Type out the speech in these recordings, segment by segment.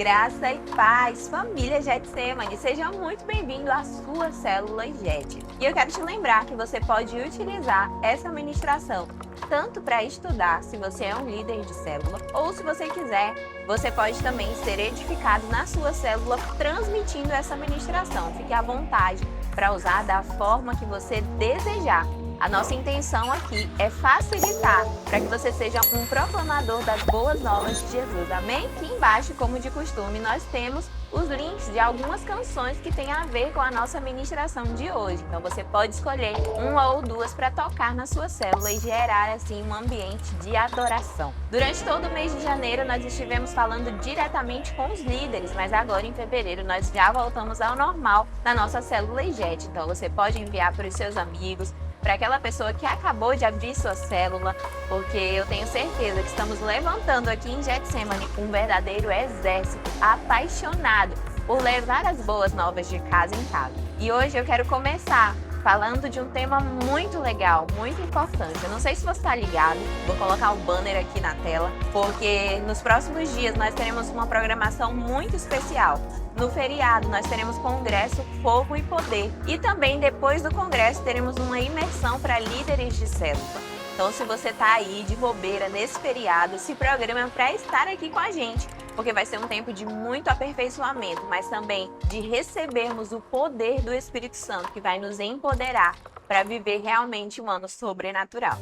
Graça e paz, família Getsemane, seja muito bem-vindo à sua célula Get. E eu quero te lembrar que você pode utilizar essa ministração tanto para estudar, se você é um líder de célula, ou se você quiser, você pode também ser edificado na sua célula transmitindo essa ministração. Fique à vontade para usar da forma que você desejar. A nossa intenção aqui é facilitar para que você seja um proclamador das boas novas de Jesus, amém? Aqui embaixo, como de costume, nós temos os links de algumas canções que têm a ver com a nossa ministração de hoje. Então você pode escolher uma ou duas para tocar na sua célula e gerar assim um ambiente de adoração. Durante todo o mês de janeiro nós estivemos falando diretamente com os líderes, mas agora em fevereiro nós já voltamos ao normal na nossa célula Get. Então você pode enviar para os seus amigos, para aquela pessoa que acabou de abrir sua célula, porque eu tenho certeza que estamos levantando aqui em Getsemane um verdadeiro exército apaixonado por levar as boas novas de casa em casa. E hoje eu quero começar falando de um tema muito legal, muito importante. Eu não sei se você está ligado, vou colocar o banner aqui na tela, porque nos próximos dias nós teremos uma programação muito especial. No feriado, nós teremos congresso Fogo e Poder. E também, depois do congresso, teremos uma imersão para líderes de célula. Então, se você está aí de bobeira nesse feriado, se programa para estar aqui com a gente, porque vai ser um tempo de muito aperfeiçoamento, mas também de recebermos o poder do Espírito Santo, que vai nos empoderar para viver realmente um ano sobrenatural.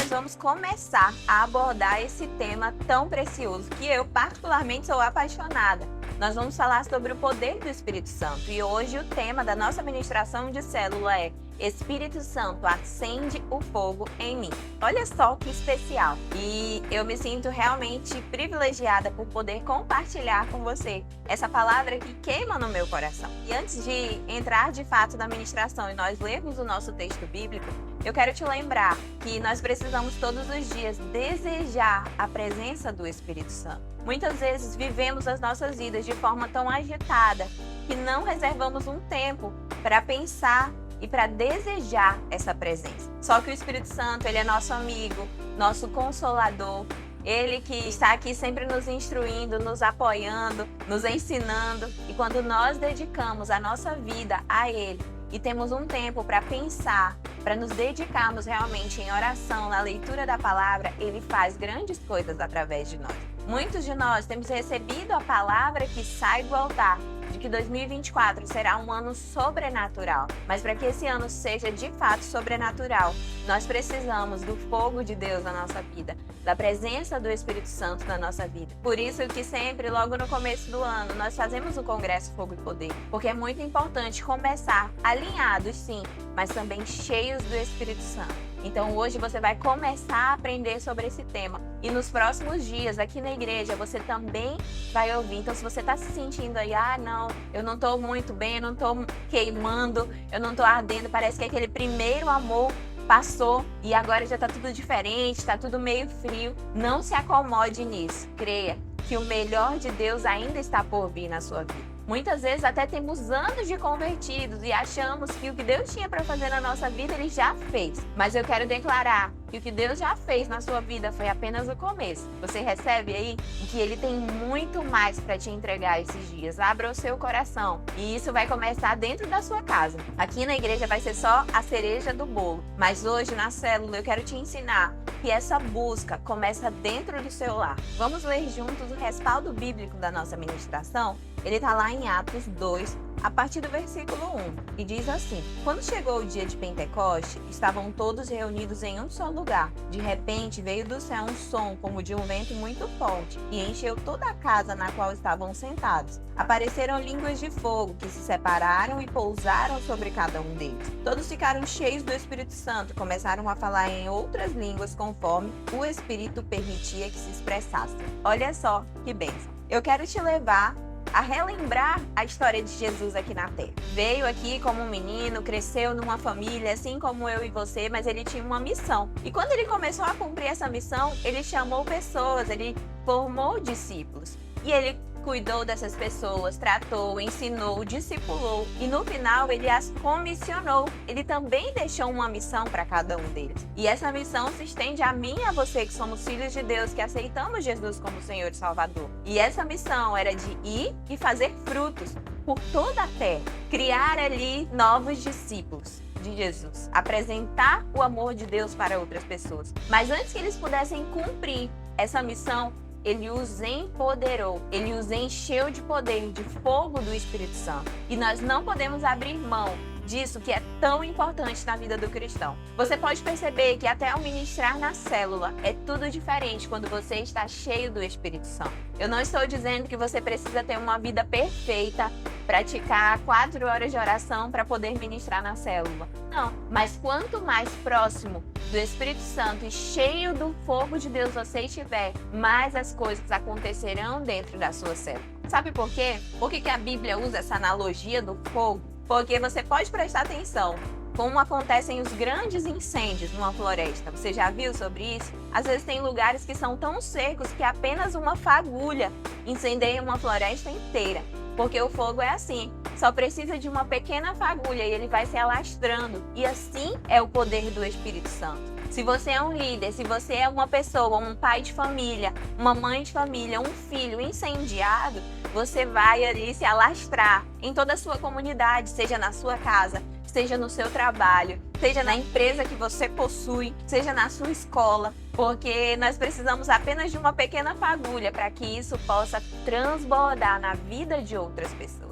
Nós vamos começar a abordar esse tema tão precioso que eu particularmente sou apaixonada. Nós vamos falar sobre o poder do Espírito Santo e hoje o tema da nossa ministração de célula é Espírito Santo, acende o fogo em mim. Olha só que especial! E eu me sinto realmente privilegiada por poder compartilhar com você essa palavra que queima no meu coração. E antes de entrar de fato na ministração e nós lermos o nosso texto bíblico, eu quero te lembrar que nós precisamos todos os dias desejar a presença do Espírito Santo. Muitas vezes vivemos as nossas vidas de forma tão agitada que não reservamos um tempo para pensar e para desejar essa presença. Só que o Espírito Santo, ele é nosso amigo, nosso consolador, ele que está aqui sempre nos instruindo, nos apoiando, nos ensinando. E quando nós dedicamos a nossa vida a ele e temos um tempo para pensar, para nos dedicarmos realmente em oração, na leitura da palavra, ele faz grandes coisas através de nós. Muitos de nós temos recebido a palavra que sai do altar, de que 2024 será um ano sobrenatural. Mas para que esse ano seja de fato sobrenatural, nós precisamos do fogo de Deus na nossa vida, da presença do Espírito Santo na nossa vida. Por isso que sempre, logo no começo do ano, nós fazemos o Congresso Fogo e Poder, porque é muito importante começar alinhados, sim, mas também cheios do Espírito Santo. Então hoje você vai começar a aprender sobre esse tema e nos próximos dias aqui na igreja você também vai ouvir. Então se você está se sentindo aí, não, eu não estou muito bem, eu não estou queimando, eu não estou ardendo, parece que aquele primeiro amor passou e agora já está tudo diferente, está tudo meio frio. Não se acomode nisso, creia que o melhor de Deus ainda está por vir na sua vida. Muitas vezes até temos anos de convertidos e achamos que o que Deus tinha para fazer na nossa vida, Ele já fez. Mas eu quero declarar que o que Deus já fez na sua vida foi apenas o começo. Você recebe aí que Ele tem muito mais para te entregar esses dias. Abra o seu coração e isso vai começar dentro da sua casa. Aqui na igreja vai ser só a cereja do bolo. Mas hoje na célula eu quero te ensinar que essa busca começa dentro do seu lar. Vamos ler juntos o respaldo bíblico da nossa ministração? Ele está lá em Atos 2, a partir do versículo 1, e diz assim: Quando chegou o dia de Pentecoste, estavam todos reunidos em um só lugar. De repente veio do céu um som como de um vento muito forte e encheu toda a casa na qual estavam sentados. Apareceram línguas de fogo que se separaram e pousaram sobre cada um deles. Todos ficaram cheios do Espírito Santo e começaram a falar em outras línguas conforme o Espírito permitia que se expressassem. Olha só que bênção! Eu quero te levar a relembrar a história de Jesus aqui na Terra. Veio aqui como um menino, cresceu numa família, assim como eu e você, mas ele tinha uma missão. E quando ele começou a cumprir essa missão, ele chamou pessoas, ele formou discípulos. E ele cuidou dessas pessoas, tratou, ensinou, discipulou e no final ele as comissionou. Ele também deixou uma missão para cada um deles. E essa missão se estende a mim e a você que somos filhos de Deus, que aceitamos Jesus como Senhor e Salvador. E essa missão era de ir e fazer frutos por toda a terra, criar ali novos discípulos de Jesus, apresentar o amor de Deus para outras pessoas. Mas antes que eles pudessem cumprir essa missão, ele os empoderou, ele os encheu de poder, de fogo do Espírito Santo. E nós não podemos abrir mão disso que é tão importante na vida do cristão. Você pode perceber que até ao ministrar na célula é tudo diferente quando você está cheio do Espírito Santo. Eu não estou dizendo que você precisa ter uma vida perfeita, praticar 4 horas de oração para poder ministrar na célula. Não, mas quanto mais próximo do Espírito Santo e cheio do fogo de Deus você estiver, mais as coisas acontecerão dentro da sua célula. Sabe por quê? Por que a Bíblia usa essa analogia do fogo? Porque você pode prestar atenção como acontecem os grandes incêndios numa floresta. Você já viu sobre isso? Às vezes tem lugares que são tão secos que apenas uma fagulha incendeia uma floresta inteira. Porque o fogo é assim, só precisa de uma pequena fagulha e ele vai se alastrando. E assim é o poder do Espírito Santo. Se você é um líder, se você é uma pessoa, um pai de família, uma mãe de família, um filho incendiado, você vai ali se alastrar em toda a sua comunidade, seja na sua casa, seja no seu trabalho, seja na empresa que você possui, seja na sua escola, porque nós precisamos apenas de uma pequena fagulha para que isso possa transbordar na vida de outras pessoas.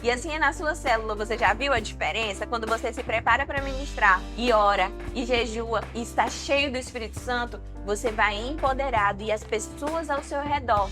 E assim é na sua célula. Você já viu a diferença quando você se prepara para ministrar e ora e jejua e está cheio do Espírito Santo? Você vai empoderado e as pessoas ao seu redor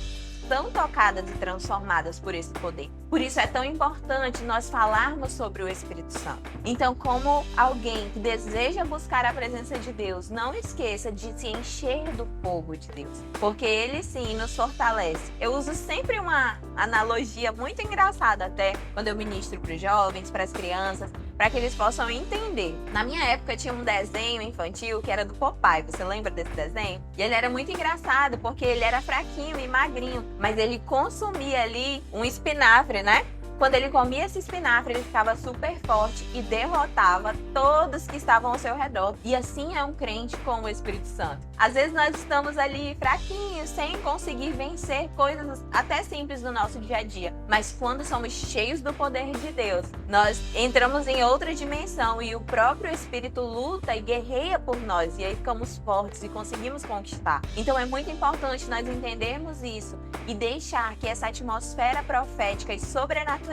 são tocadas e transformadas por esse poder. Por isso é tão importante nós falarmos sobre o Espírito Santo. Então, como alguém que deseja buscar a presença de Deus, não esqueça de se encher do fogo de Deus, porque Ele sim nos fortalece. Eu uso sempre uma analogia muito engraçada até quando eu ministro para os jovens, para as crianças, para que eles possam entender. Na minha época tinha um desenho infantil que era do Popeye. Você lembra desse desenho? E ele era muito engraçado porque ele era fraquinho e magrinho, mas ele consumia ali um espinafre, né? Quando ele comia esse espinafre, ele ficava super forte e derrotava todos que estavam ao seu redor. E assim é um crente com o Espírito Santo. Às vezes nós estamos ali fraquinhos, sem conseguir vencer coisas até simples do nosso dia a dia. Mas quando somos cheios do poder de Deus, nós entramos em outra dimensão e o próprio Espírito luta e guerreia por nós. E aí ficamos fortes e conseguimos conquistar. Então é muito importante nós entendermos isso e deixar que essa atmosfera profética e sobrenatural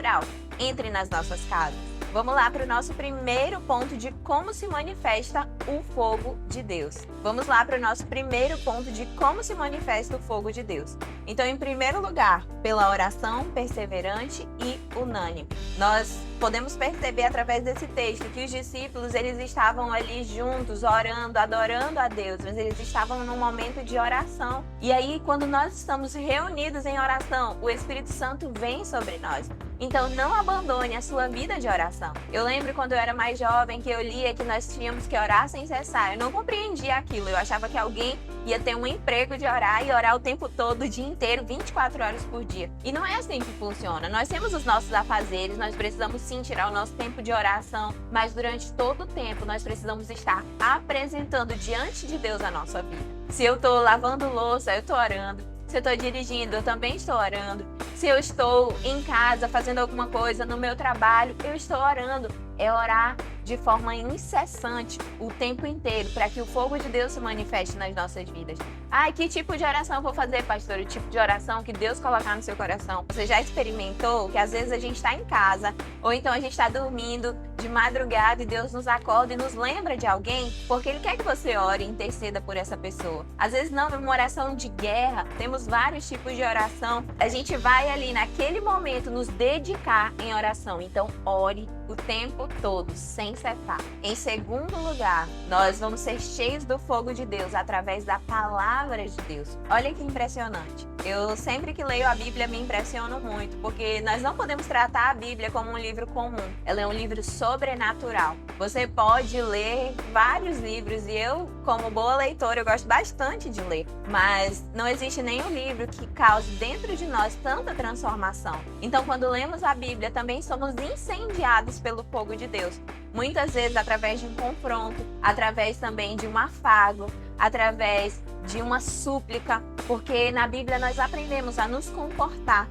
entre nas nossas casas. Vamos lá para o nosso primeiro ponto de como se manifesta o fogo de Deus. Vamos lá para o nosso primeiro ponto de como se manifesta o fogo de Deus. Então, em primeiro lugar, pela oração perseverante e unânime. Nós podemos perceber através desse texto que os discípulos, eles estavam ali juntos, orando, adorando a Deus, mas eles estavam num momento de oração. E aí, quando nós estamos reunidos em oração, o Espírito Santo vem sobre nós. Então, não abandone a sua vida de oração. Eu lembro quando eu era mais jovem que eu lia que nós tínhamos que orar sem cessar. Eu não compreendia aquilo. Eu achava que alguém ia ter um emprego de orar e orar o tempo todo, o dia inteiro, 24 horas por dia. E não é assim que funciona. Nós temos os nossos afazeres, nós precisamos sim tirar o nosso tempo de oração, mas durante todo o tempo nós precisamos estar apresentando diante de Deus a nossa vida. Se eu estou lavando louça, eu estou orando. Se eu estou dirigindo, eu também estou orando. Se eu estou em casa fazendo alguma coisa no meu trabalho, eu estou orando. É orar de forma incessante o tempo inteiro para que o fogo de Deus se manifeste nas nossas vidas. Ah, que tipo de oração eu vou fazer, pastor? O tipo de oração que Deus colocar no seu coração. Você já experimentou que às vezes a gente está em casa ou então a gente está dormindo de madrugada e Deus nos acorda e nos lembra de alguém porque Ele quer que você ore e interceda por essa pessoa. Às vezes não, é uma oração de guerra. Temos vários tipos de oração. A gente vai ali naquele momento nos dedicar em oração. Então ore o tempo todo, sem cessar. Em segundo lugar, nós vamos ser cheios do fogo de Deus através da palavra de Deus. Olha que impressionante. Eu sempre que leio a Bíblia me impressiono muito, porque nós não podemos tratar a Bíblia como um livro comum. Ela é um livro sobrenatural. Você pode ler vários livros e eu, como boa leitora, eu gosto bastante de ler, mas não existe nenhum livro que cause dentro de nós tanta transformação. Então, quando lemos a Bíblia, também somos incendiados pelo fogo de Deus. Muitas vezes através de um confronto, através também de um afago, através de uma súplica, porque na Bíblia nós aprendemos a nos comportar,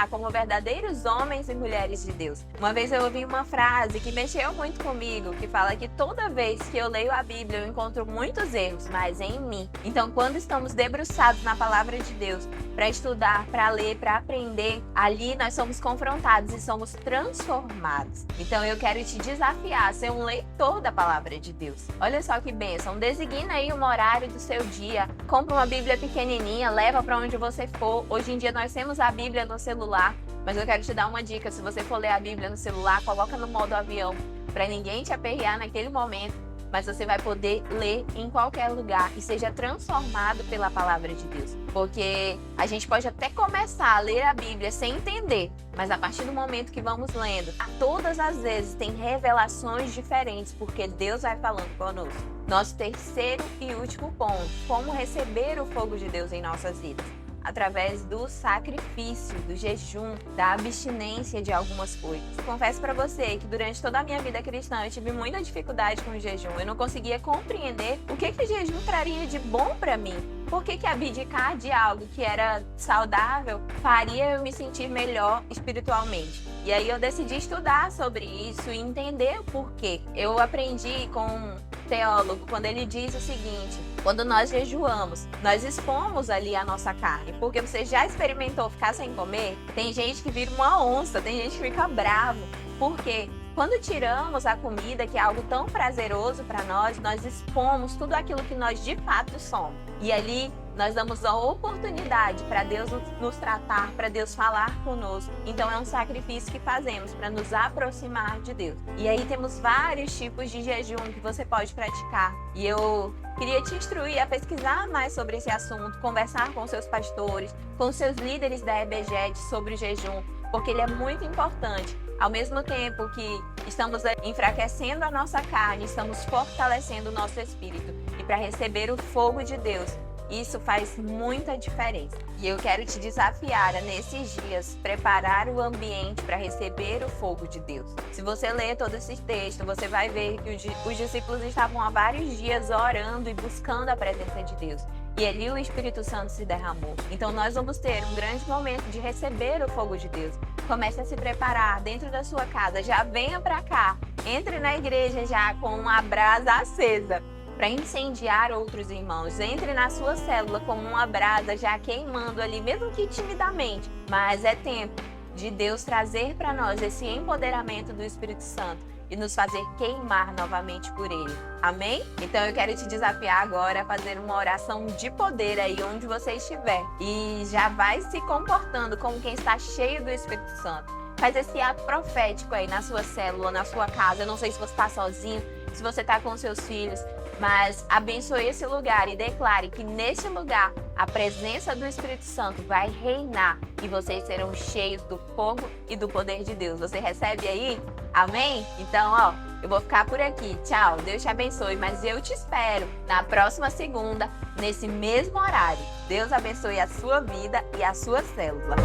como verdadeiros homens e mulheres de Deus. Uma vez eu ouvi uma frase que mexeu muito comigo, que fala que toda vez que eu leio a Bíblia eu encontro muitos erros, mas em mim. Então, quando estamos debruçados na palavra de Deus, para estudar, para ler, para aprender, ali nós somos confrontados e somos transformados. Então, eu quero te desafiar a ser um leitor da palavra de Deus. Olha só que bênção, designa aí um horário do seu dia, compra uma Bíblia pequenininha, leva para onde você for. Hoje em dia nós temos a Bíblia no celular, mas eu quero te dar uma dica: se você for ler a Bíblia no celular, coloca no modo avião, para ninguém te aperrear naquele momento, mas você vai poder ler em qualquer lugar e seja transformado pela palavra de Deus. Porque a gente pode até começar a ler a Bíblia sem entender, mas a partir do momento que vamos lendo, todas as vezes tem revelações diferentes, porque Deus vai falando conosco. Nosso terceiro e último ponto: como receber o fogo de Deus em nossas vidas? Através do sacrifício, do jejum, da abstinência de algumas coisas. Confesso para você que durante toda a minha vida cristã eu tive muita dificuldade com o jejum. Eu não conseguia compreender o que o jejum traria de bom para mim. Por que abdicar de algo que era saudável faria eu me sentir melhor espiritualmente? E aí eu decidi estudar sobre isso e entender o porquê. Eu aprendi com um teólogo quando ele diz o seguinte: quando nós jejuamos, nós expomos ali a nossa carne, porque você já experimentou ficar sem comer? Tem gente que vira uma onça, tem gente que fica bravo. Por quê? Quando tiramos a comida, que é algo tão prazeroso para nós expomos tudo aquilo que nós de fato somos. E ali nós damos a oportunidade para Deus nos tratar, para Deus falar conosco. Então é um sacrifício que fazemos para nos aproximar de Deus. E aí temos vários tipos de jejum que você pode praticar. E eu queria te instruir a pesquisar mais sobre esse assunto, conversar com seus pastores, com seus líderes da EBGET sobre o jejum, porque ele é muito importante. Ao mesmo tempo que estamos enfraquecendo a nossa carne, estamos fortalecendo o nosso espírito. E para receber o fogo de Deus, isso faz muita diferença. E eu quero te desafiar a, nesses dias, preparar o ambiente para receber o fogo de Deus. Se você ler todo esse texto, você vai ver que os discípulos estavam há vários dias orando e buscando a presença de Deus. E ali o Espírito Santo se derramou. Então nós vamos ter um grande momento de receber o fogo de Deus. Comece a se preparar dentro da sua casa. Já venha para cá. Entre na igreja já com uma brasa acesa para incendiar outros irmãos. Entre na sua célula como uma brasa já queimando ali, mesmo que timidamente. Mas é tempo de Deus trazer para nós esse empoderamento do Espírito Santo e nos fazer queimar novamente por Ele. Amém? Então eu quero te desafiar agora a fazer uma oração de poder aí onde você estiver. E já vai se comportando como quem está cheio do Espírito Santo. Faz esse ato profético aí na sua célula, na sua casa. Eu não sei se você está sozinho, se você está com seus filhos, mas abençoe esse lugar e declare que nesse lugar a presença do Espírito Santo vai reinar e vocês serão cheios do fogo e do poder de Deus. Você recebe aí? Amém? Então, eu vou ficar por aqui. Tchau, Deus te abençoe, mas eu te espero na próxima segunda, nesse mesmo horário. Deus abençoe a sua vida e a sua célula.